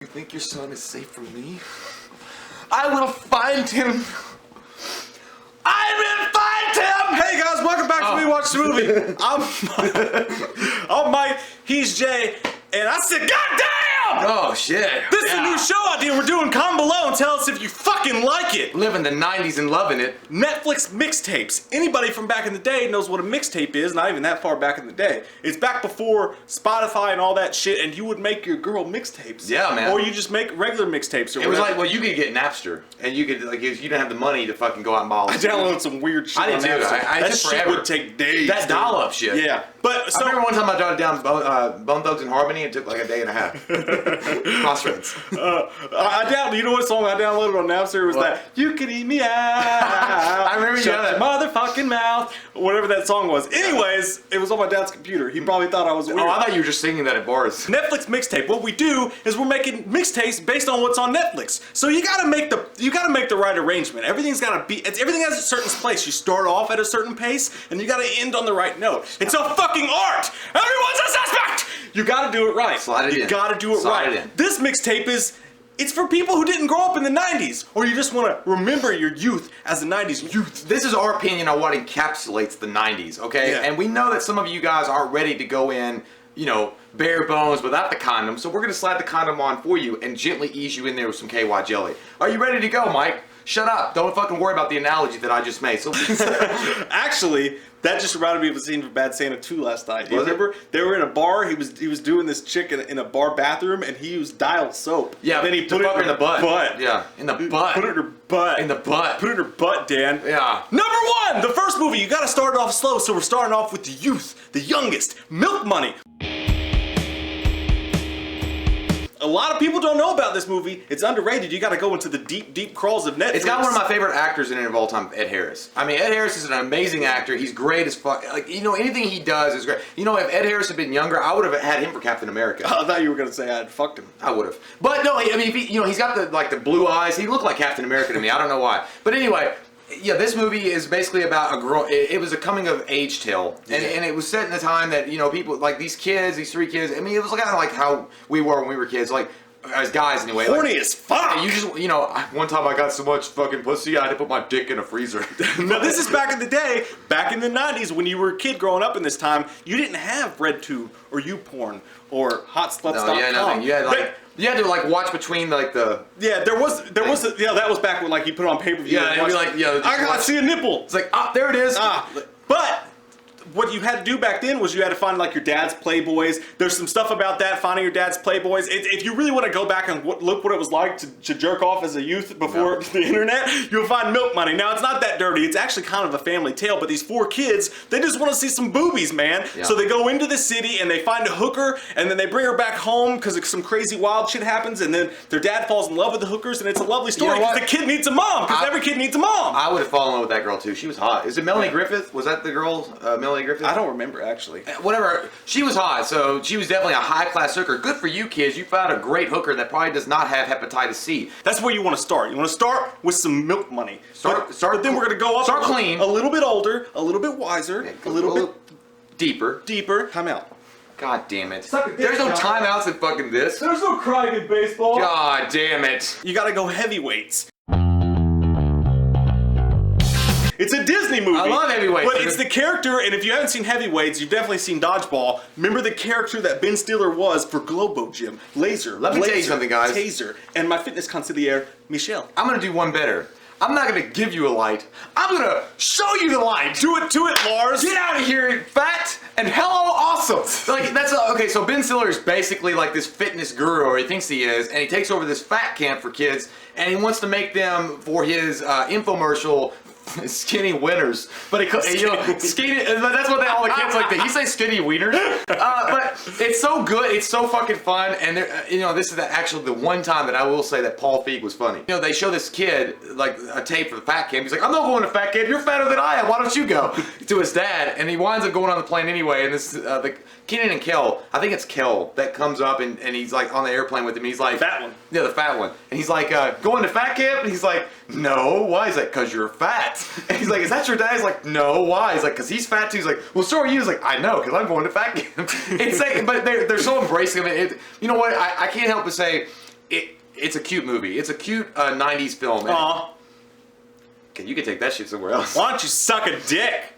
You think your son is safe from me? I will find him. I will find him! Hey guys, welcome back to Me Watch the Movie. I'm Mike, he's Jay, and I said, God damn! Oh shit. This is a new show idea we're doing. Comment below and tell us if you fucking like it. Living the 90s and loving it. Netflix mixtapes. Anybody from back in the day knows what a mixtape is, not even that far back in the day. It's back before Spotify and all that shit, and you would make your girl mixtapes. Yeah, man. Or you just make regular mixtapes or It was like, well, you could get Napster, and you could, like, if you didn't have the money to fucking go out and buy all this. I downloaded some weird shit. I did on too. Napster. I that took shit forever. would take days. That dial-up shit. Yeah. But so I remember one time I jotted down Bone Thugs and Harmony. It took like a day and a half. Crossroads. You know what song I downloaded on Napster? It was that You Can Eat Me Out. I remember Shut your motherfucking mouth. Whatever that song was. Anyways, it was on my dad's computer. He probably thought I was weird. Oh, I thought you were just singing that at bars. Netflix mixtape. What we do is we're making mixtapes based on what's on Netflix. So you gotta make the right arrangement. Everything has a certain place. You start off at a certain pace and you gotta end on the right note. It's a fucking art. Everyone's a suspect. You gotta do it right. Slide it in. You gotta do it Slide right. it in. This mixtape it's for people who didn't grow up in the 90s, or you just want to remember your youth as a 90s youth. This is our opinion on what encapsulates the 90s, okay? Yeah. And we know that some of you guys aren't ready to go in, you know, bare bones without the condom, so we're going to slide the condom on for you and gently ease you in there with some KY jelly. Are you ready to go, Mike? Shut up. Don't fucking worry about the analogy that I just made. So Actually, that just reminded me of a scene from Bad Santa 2 last night. Do you remember? They were in a bar. He was doing this chick in a bar bathroom, and he used dial soap. Yeah, then he put it in the butt. Yeah, in the butt. Put it in her butt. In the butt. Put it in her butt, Dan. Yeah. Number one, the first movie. You got to start it off slow, so we're starting off with the youth, the youngest, Milk Money. A lot of people don't know about this movie. It's underrated. You got to go into the deep, deep crawls of Netflix. It's got one of my favorite actors in it of all time, Ed Harris. I mean, Ed Harris is an amazing actor. He's great as fuck. Like, you know, anything he does is great. You know, if Ed Harris had been younger, I would have had him for Captain America. I thought you were gonna say I had fucked him. I would have. But no, I mean, if he, you know, he's got the blue eyes. He looked like Captain America to me. I don't know why. But anyway. Yeah, this movie is basically about a girl. It was a coming of age tale, and it was set in a time that, you know, people like these kids, these three kids. I mean, it was kind of like how we were when we were kids, like as guys anyway. Horny like, as fuck. You just, you know, one time I got so much fucking pussy, I had to put my dick in a freezer. Now this is back in the day, back in the 90s, when you were a kid growing up in this time. You didn't have RedTube or YouPorn or HotSluts.com. No, yeah, nothing. You had like. You had to like watch between like the. Yeah, that was back when like you put it on pay-per-view. Yeah, it'd be like, yeah. I gotta see a nipple. It's like, ah, there it is. But what you had to do back then was you had to find like your dad's Playboys. There's some stuff about that, finding your dad's Playboys. If you really want to go back and look what it was like to jerk off as a youth before the internet, you'll find Milk Money. Now, it's not that dirty. It's actually kind of a family tale, but these four kids, they just want to see some boobies, man. Yeah. So they go into the city and they find a hooker, and then they bring her back home because some crazy wild shit happens, and then their dad falls in love with the hookers, and it's a lovely story because the kid needs a mom, because every kid needs a mom. I would have fallen in love with that girl, too. She was hot. Is it Melanie Griffith? Was that the girl, Melanie Griffith? I don't remember, actually. Whatever. She was hot, so she was definitely a high-class hooker. Good for you, kids. You found a great hooker that probably does not have hepatitis C. That's where you want to start. You want to start with some Milk Money. But then we're going to go up. Start clean. A little bit older, a little bit wiser, a little bit deeper. Time out. God damn it. There's no timeouts in fucking this. There's no crying in baseball. God damn it. You got to go heavyweights. It's a Disney movie. I love Heavyweights. But it's the character, and if you haven't seen Heavyweights, you've definitely seen Dodgeball. Remember the character that Ben Stiller was for Globo Gym. Laser. Let me tell you something, guys. Taser. And my fitness consigliere, Michelle. I'm going to do one better. I'm not going to give you a light. I'm going to show you the light. Do it, Lars. Get out of here, fat, and hello, awesome. Like, that's, okay, so Ben Stiller is basically like this fitness guru, or he thinks he is, and he takes over this fat camp for kids, and he wants to make them, for his infomercial, skinny wieners, but you know, skinny. That's what all the kids like. Did he say skinny wieners? But it's so good. It's so fucking fun. And you know, this is actually the one time that I will say that Paul Feig was funny. You know, they show this kid like a tape for the fat camp. He's like, I'm not going to fat camp. You're fatter than I am. Why don't you go? To his dad, and he winds up going on the plane anyway. And this the Kenan and Kel, I think it's Kel, that comes up and he's like on the airplane with him. He's like, fat one. Yeah, the fat one. And he's like, going to fat camp? And he's like, no. Why? He's like, because you're fat. And he's like, is that your dad? He's like, no. Why? He's like, because he's fat too. He's like, well, so are you. He's like, I know, because I'm going to fat camp. It's like, but they're so embracing of it. You know what? I can't help but say, it's a cute movie. It's a cute 90s film. Aw. Okay, you can take that shit somewhere else. Why don't you suck a dick?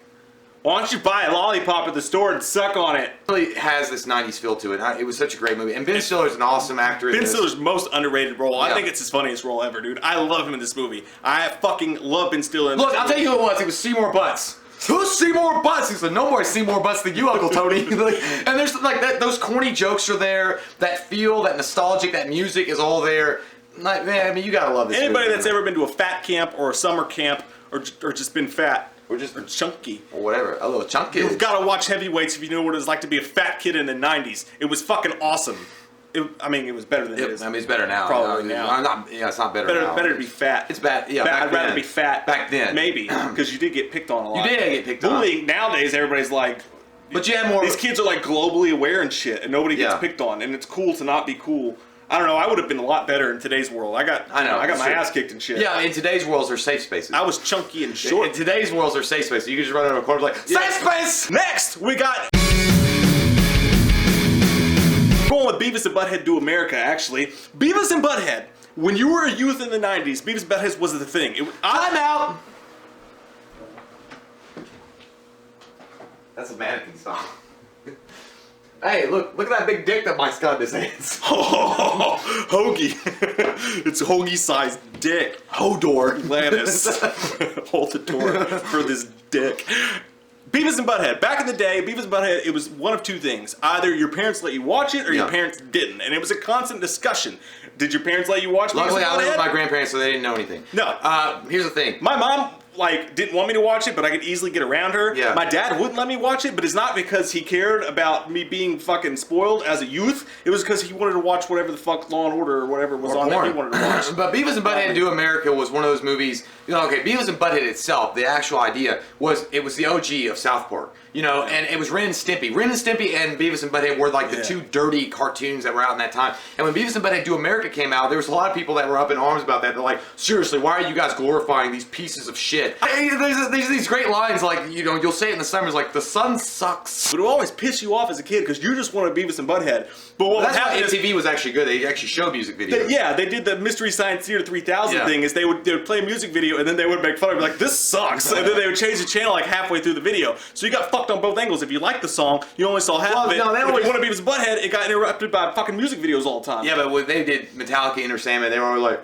Why don't you buy a lollipop at the store and suck on it? It really has this 90s feel to it. It was such a great movie. And Ben Stiller's an awesome actor in Ben this. Stiller's most underrated role. Yeah. I think it's his funniest role ever, dude. I love him in this movie. I fucking love Ben Stiller in this Look, I'll tell you who it was. It was Seymour Butts. Who's Seymour Butts? He said, no more Seymour Butts than you, Uncle Tony. And there's like that, those corny jokes are there. That feel, that nostalgic, that music is all there. Like, man, I mean, you gotta love this Anybody movie. that's ever been to a fat camp or a summer camp or just been fat Or just chunky. Or whatever. A little chunky. You've got to watch Heavyweights if you know what it's like to be a fat kid in the 90s. It was fucking awesome. It was better than it is. I mean, it's better now. Probably now. I'm not, yeah, it's not better now. Better to be fat. It's bad. Yeah, I'd rather be fat. Back then. Maybe, because you did get picked on a lot. You did get picked on. Bullying, nowadays, everybody's like... But you had more... These kids are like globally aware and shit, and nobody gets Yeah. picked on, and it's cool to not be cool. I don't know, I would have been a lot better in today's world. I got my ass kicked and shit. Yeah, in today's world, there's safe spaces. I was chunky and short. In today's world, there's safe spaces. You can just run out of a corner like, safe space! Next, we got... Going with Beavis and Butthead Do America, actually. Beavis and Butthead. When you were a youth in the 90s, Beavis and Butthead was the thing. Time out! That's a mannequin song. Hey, look at that big dick that Mike's got in his hands. Oh, Hoagie. It's Hoagie-sized dick. Hodor. Lettuce. Hold the door for this dick. Beavis and Butthead. Back in the day, Beavis and Butthead, it was one of two things. Either your parents let you watch it or your parents didn't. And it was a constant discussion. Did your parents let you watch Beavis and Butthead? Luckily, I lived with my grandparents, so they didn't know anything. No. Here's the thing. My mom, didn't want me to watch it, but I could easily get around her. Yeah. My dad wouldn't let me watch it, but it's not because he cared about me being fucking spoiled as a youth. It was because he wanted to watch whatever the fuck Law and Order or whatever was on that he wanted to watch. But Beavis and Butthead Do America was one of those movies, Beavis and Butthead itself, the actual idea was, it was the OG of South Park. And it was Ren and Stimpy. Ren and Stimpy and Beavis and Butthead were like the two dirty cartoons that were out in that time. And when Beavis and Butthead Do America came out, there was a lot of people that were up in arms about that. They're like, seriously, why are you guys glorifying these pieces of shit? There's these great lines like, you'll say it in the summers like, the sun sucks. But it will always piss you off as a kid because you just wanted Beavis and Butthead. But what That's why MTV was actually good. They actually showed music videos. They did the Mystery Science Theater 3000 thing. Is they would play a music video and then they would make fun of it, like, this sucks. And then they would change the channel like halfway through the video. So you got fucked on both angles. If you liked the song, you only saw half of it. No, if you wanted Beavis and Butthead, it got interrupted by fucking music videos all the time. Yeah, but when they did Metallica Enter Sandman, they were always like,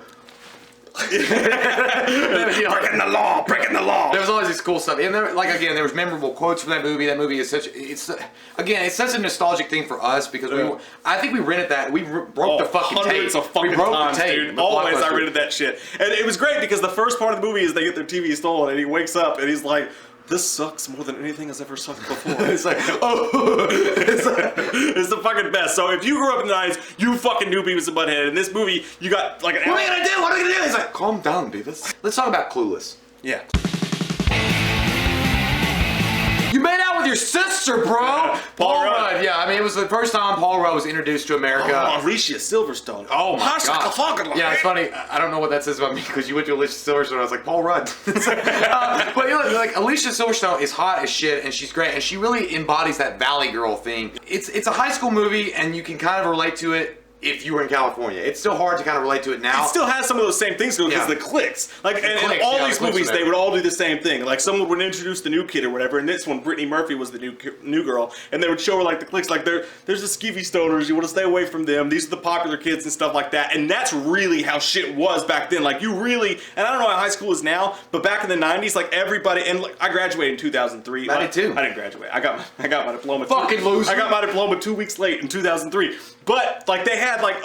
breaking the law, breaking the law. There was always this cool stuff, and there was memorable quotes from that movie. That movie is such a nostalgic thing for us because I think we rented that. We broke the fucking tape. Hundreds of fucking times, dude. Always I rented that shit, and it was great because the first part of the movie is they get their TV stolen, and he wakes up and he's like, this sucks more than anything has ever sucked before. It's like, it's the fucking best. So if you grew up in the 90s, you fucking knew Beavis and Butthead. In this movie, you got like an What are we gonna do? What are we gonna do? It's like, calm down, Beavis. Let's talk about Clueless. Yeah. You made out with your sister, bro! Paul Rudd. Yeah, I mean, it was the first time Paul Rudd was introduced to America. Oh, Alicia Silverstone. Oh my god. Yeah, it's funny. I don't know what that says about me because you went to Alicia Silverstone. I was like, Paul Rudd. But Alicia Silverstone is hot as shit, and she's great, and she really embodies that Valley Girl thing. It's a high school movie, and you can kind of relate to it if you were in California. It's still hard to kind of relate to it now. It still has some of those same things because the cliques. Like, in all these movies, they would all do the same thing. Like, someone would introduce the new kid or whatever, and this one, Brittany Murphy was the new girl, and they would show her, like, the cliques. Like, there's the skeevy stoners, you want to stay away from them, these are the popular kids and stuff like that, and that's really how shit was back then. Like, you really, and I don't know how high school is now, but back in the 90s, like, everybody, and like, I graduated in 2003. I did too. I didn't graduate. I got my diploma. Fucking loser. I got my diploma 2 weeks late in 2003. But, like, they had, like,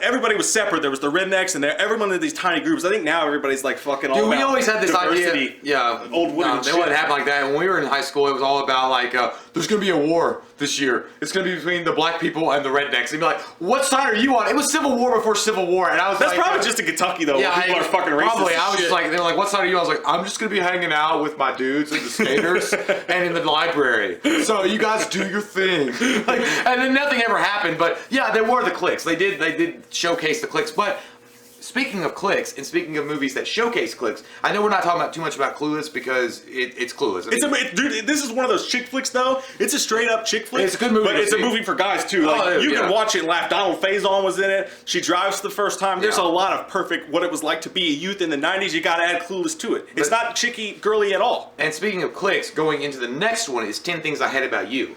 everybody was separate. There was the rednecks, and everyone in these tiny groups. I think now everybody's, like, fucking all about we always had this diversity. idea. Yeah. Old women They wouldn't happen like that. When we were in high school, it was all about, like, there's going to be a war this year. It's going to be between the black people and the rednecks. They'd be like, what side are you on? It was Civil War before Civil War. And I was That's probably just in Kentucky, though, where people are fucking racist. Probably. I was just like, they were like, what side are you on? I was like, I'm just going to be hanging out with my dudes and the skaters and in the library. So you guys do your thing. And then nothing ever happened. But, yeah, there were the cliques. They did showcase the cliques. But speaking of clicks and speaking of movies that showcase clicks, I know we're not talking about too much about Clueless because it's Clueless. I mean, Dude, this is one of those chick flicks though. It's a straight up chick flick. It's a good movie, but it's a movie for guys too. Like you can watch it and laugh. Donald Faison was in it. She drives for the first time. There's a lot of perfect what it was like to be a youth in the 90s. You got to add Clueless to it. It's not chicky girly at all. And speaking of clicks, going into the next one is 10 Things I Hate About You.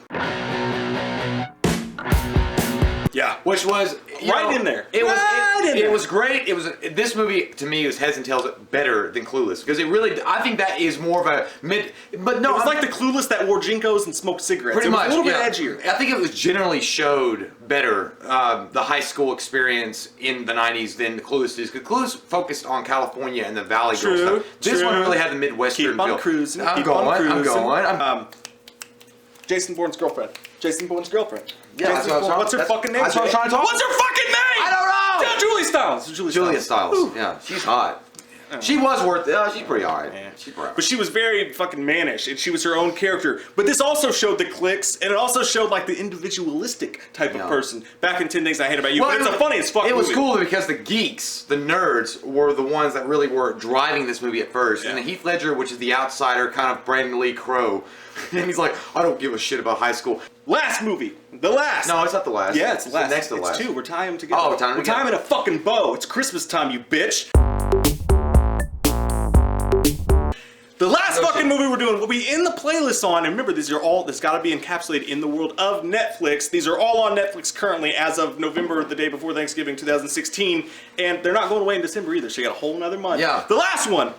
Yeah, which was in there. It was great. It was this movie to me was heads and tails better than Clueless because it really. I think that is more of a mid. But no, it was like the Clueless that wore Jinkos and smoked cigarettes. Pretty much, a little bit edgier. I think it was generally showed better the high school experience in the 90s than Clueless is because Clueless focused on California and the Valley Girl stuff. This one really had the Midwestern Keep on feel. cruising. I'm going. Jason Bourne's girlfriend. Jason Bourne's girlfriend. Yeah, what's her fucking name? That's what I'm trying to talk. What's her fucking name? I don't know. Julie Stiles. Julia Stiles. Ooh. Yeah, she's hot. She was worth it. She's pretty alright. Yeah. But she was very fucking mannish, and she was her own character. But this also showed the clicks, and it also showed like the individualistic type of person. Back in 10 Things I Hate About You. Well, but it's a funny as fuck It was movie. cool because the geeks, the nerds, were the ones that really were driving this movie at first. Yeah. And then Heath Ledger, which is the outsider, kind of Brandon Lee Crow. And he's like, I don't give a shit about high school. Last movie. The last. No, it's not the last. Yeah, it's the last. Next to the last. It's two. We're tying them together. Oh, we're tying them together. We're tying in a fucking bow. It's Christmas time, you bitch. The last fucking movie we're doing will be in the playlist on, and remember, this got to be encapsulated in the world of Netflix. These are all on Netflix currently as of November, the day before Thanksgiving 2016, and they're not going away in December either, so you got a whole nother month. Yeah. The last one,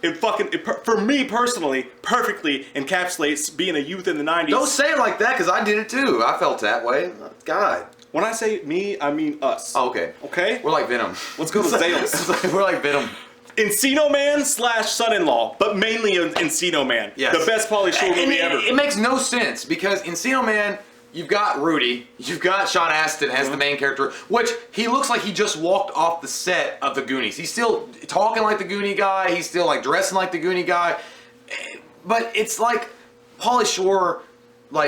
for me personally, perfectly encapsulates being a youth in the 90s. Don't say it like that, because I did it too. I felt that way. God. When I say me, I mean us. Oh, okay. Okay? We're like Venom. Let's go to Zales. We're like Venom. Encino Man / son-in-law, but mainly Encino Man. Yes. The best Pauly Shore movie ever. It makes no sense because Encino Man, you've got Rudy, you've got Sean Astin as the main character, which he looks like he just walked off the set of The Goonies. He's still talking like the Goonie guy, he's still like dressing like the Goonie guy, but it's like Pauly Shore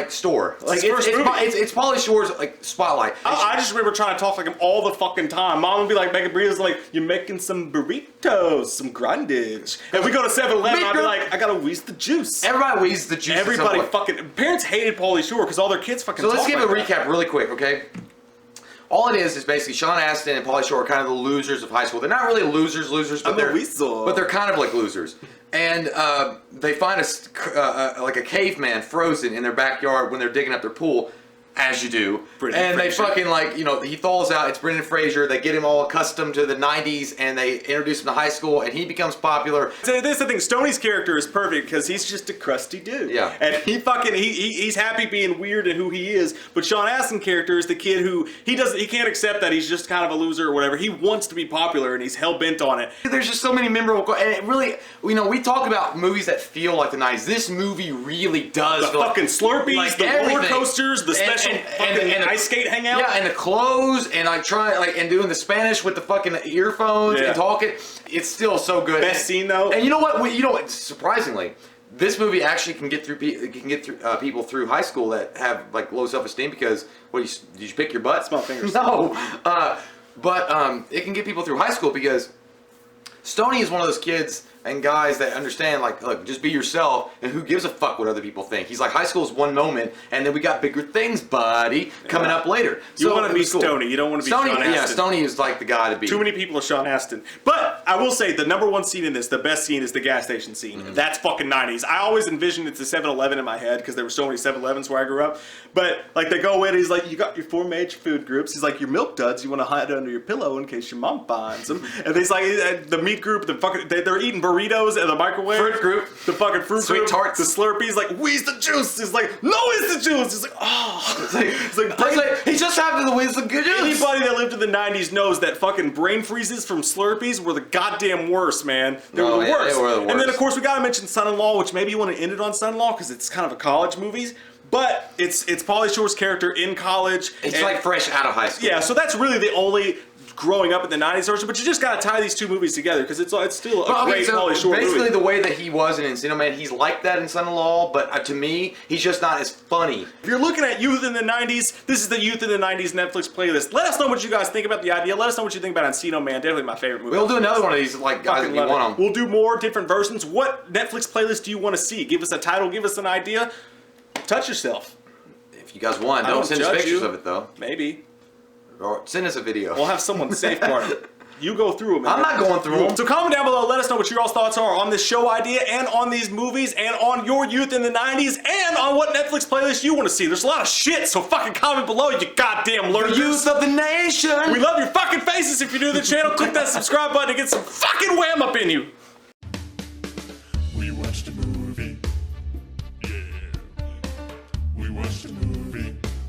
store. Like it's Pauly Shore's spotlight. I just remember trying to talk like him all the fucking time. Mom would be like making burritos, like, you're making some burritos, some grindage. And we go to 7-Eleven, I'd be like, I gotta wheeze the juice. Everybody wheezes the juice. Everybody fucking parents hated Pauly Shore because all their kids fucking. So let's give a like recap really quick, okay? All it is basically Sean Astin and Pauly Shore are kind of the losers of high school. They're not really losers, but they're kind of like losers. And they find a caveman frozen in their backyard when they're digging up their pool, as you do. They fucking he thaws out. It's Brendan Fraser. They get him all accustomed to the 90s, and they introduce him to high school, and he becomes popular. So this is the thing. Stoney's character is perfect because he's just a crusty dude. Yeah. And he's happy being weird and who he is. But Sean Astin's character is the kid who he can't accept that he's just kind of a loser or whatever. He wants to be popular, and he's hell bent on it. There's just so many memorable, and it really, we talk about movies that feel like the 90s. This movie really does. The fucking Slurpees, the roller coasters, the special and ice skate hangout. Yeah, and the clothes, and and doing the Spanish with the fucking earphones and talking. It's still so good. Best scene though. And you know what? Surprisingly, this movie actually can get through people through high school that have low self-esteem because did you pick your butt? Small fingers. No, but it can get people through high school because Stoney is one of those kids and guys that understand, look, just be yourself, and who gives a fuck what other people think. He's like, high school is one moment, and then we got bigger things, buddy, coming up later. You want to be Stoney. You don't want to be Sean Astin. Yeah, Stoney is like the guy to be. Too many people are Sean Astin. But I will say, the number one scene in this, the best scene, is the gas station scene. Mm-hmm. That's fucking 90s. I always envisioned it's a 7-Eleven in my head, because there were so many 7-Elevens where I grew up. But, they go in, and he's like, you got your 4 major food groups. He's like, your milk duds, you want to hide under your pillow in case your mom finds them. And he's like, the meat group, they're eating burritos in the microwave. Fruit group. The fucking fruit Sweet group. tarts. The Slurpees, wheeze the juice. He's like, no, it's the juice. He's like, oh. He just happened to wheeze the good juice. Anybody that lived in the 90s knows that fucking brain freezes from Slurpees were the goddamn worst, man. They were the worst. They were the worst. And then, of course, we gotta mention Son-in-Law, which maybe you want to end it on Son-in-Law because it's kind of a college movie. But it's Pauly Shore's character in college. It's fresh out of high school. Yeah, so that's really the only growing up in the 90s version, but you just gotta tie these two movies together because it's still a great quality short basically movie. the way that he was in Encino Man, he's like that in Son-in-Law, but to me, he's just not as funny. If you're looking at youth in the 90s, this is the Youth in the 90s Netflix playlist. Let us know what you guys think about the idea. Let us know what you think about Encino Man. Definitely my favorite movie. We'll do another one of these, like, guys, if you want them. We'll do more different versions. What Netflix playlist do you want to see? Give us a title, give us an idea. Touch yourself. If you guys want, I don't send us judge pictures you. of it, though. Maybe. Or send us a video. We'll have someone safeguard it. You go through them. I'm not going through them. So comment down below, let us know what your all's thoughts are on this show idea and on these movies and on your youth in the 90s and on what Netflix playlist you want to see. There's a lot of shit, so fucking comment below, you goddamn lurkers. The youth of the nation! We love your fucking faces. If you're new to the channel, click that subscribe button to get some fucking wham up in you. We watched a movie.